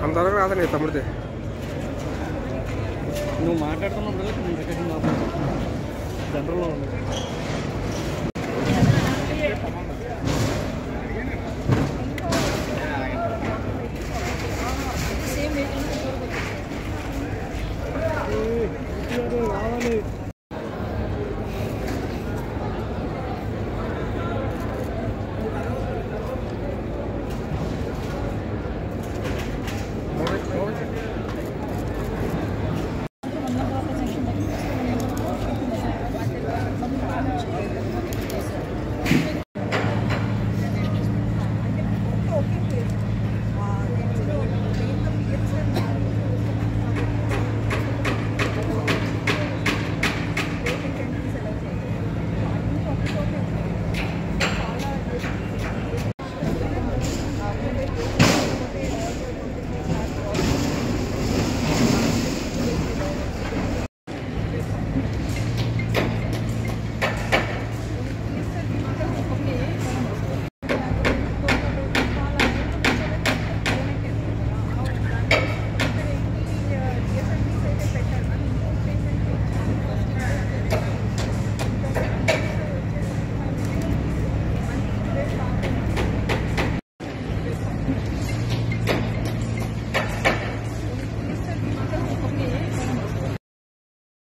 అంతవరకు రాదండి తమ్ముడితే. నువ్వు మాట్లాడుతున్నప్పుడు జనరల్లో ఉంది. రావాలి.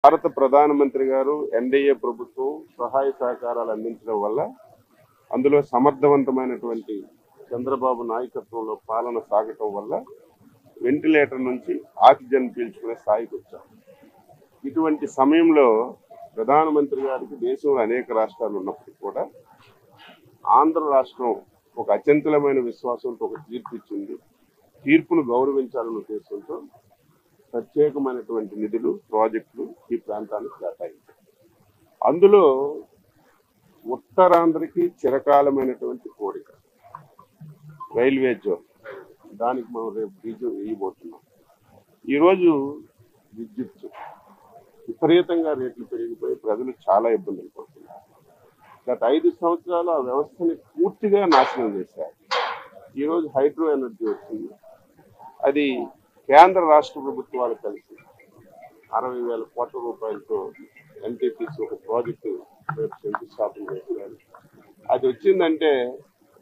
భారత ప్రధానమంత్రి గారు ఎన్డీఏ ప్రభుత్వం సహాయ సహకారాలు అందించడం వల్ల అందులో సమర్థవంతమైనటువంటి చంద్రబాబు నాయకత్వంలో పాలన సాగటం వల్ల వెంటిలేటర్ నుంచి ఆక్సిజన్ పీల్చుకునే స్థాయికి వచ్చాం. ఇటువంటి సమయంలో ప్రధానమంత్రి గారికి దేశంలో అనేక రాష్ట్రాలు ఉన్నప్పటికీ కూడా ఆంధ్ర రాష్ట్రం ఒక అచంచలమైన విశ్వాసంతో ఒక తీర్పు ఇచ్చింది. తీర్పును గౌరవించాలన్న ఉద్దేశంతో ప్రత్యేకమైనటువంటి నిధులు ప్రాజెక్టులు ఈ ప్రాంతానికి కేటాయించారు. అందులో ఉత్తరాంధ్రకి చిరకాలమైనటువంటి కోరిక రైల్వే జోన్, దానికి మనం రేపు బీజం వేయబోతున్నాం. ఈరోజు విద్యుత్ విపరీతంగా రేట్లు పెరిగిపోయి ప్రజలు చాలా ఇబ్బందులు పడుతున్నారు. గత 5 సంవత్సరాలు ఆ వ్యవస్థని పూర్తిగా నాశనం చేశారు. ఈరోజు హైడ్రో ఎనర్జీ వచ్చింది. అది కేంద్ర రాష్ట్ర ప్రభుత్వాలు కలిసి 60,000 కోట్ల రూపాయలతో ఎన్టీపీసీ ఒక ప్రాజెక్టు రేపు శంకుస్థాపన చేస్తారు. అది వచ్చిందంటే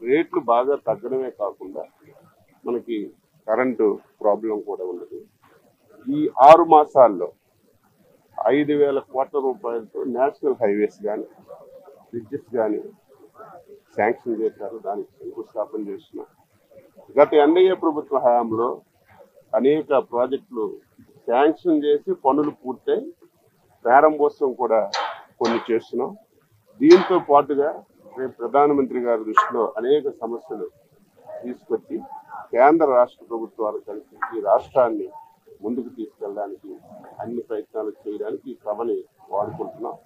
రేట్లు బాగా తగ్గడమే కాకుండా మనకి కరెంటు ప్రాబ్లం కూడా ఉండదు. ఈ 6 మాసాల్లో 5,000 కోట్ల రూపాయలతో నేషనల్ హైవేస్ కానీ బ్రిడ్జెస్ కానీ శాంక్షన్ చేశారు. దానికి శంకుస్థాపన చేస్తున్నారు. గత ఎన్డీఏ ప్రభుత్వ హయాంలో అనేక ప్రాజెక్టులు శాంక్షన్ చేసి పనులు పూర్తయి ప్రారంభోత్సవం కూడా కొన్ని చేస్తున్నాం. దీంతో పాటుగా రేపు ప్రధానమంత్రి గారి దృష్టిలో అనేక సమస్యలు తీసుకొచ్చి కేంద్ర రాష్ట్ర ప్రభుత్వాలు కలిసి ఈ రాష్ట్రాన్ని ముందుకు తీసుకెళ్ళడానికి అన్ని ప్రయత్నాలు చేయడానికి ఈ సభని వాడుకుంటున్నాం.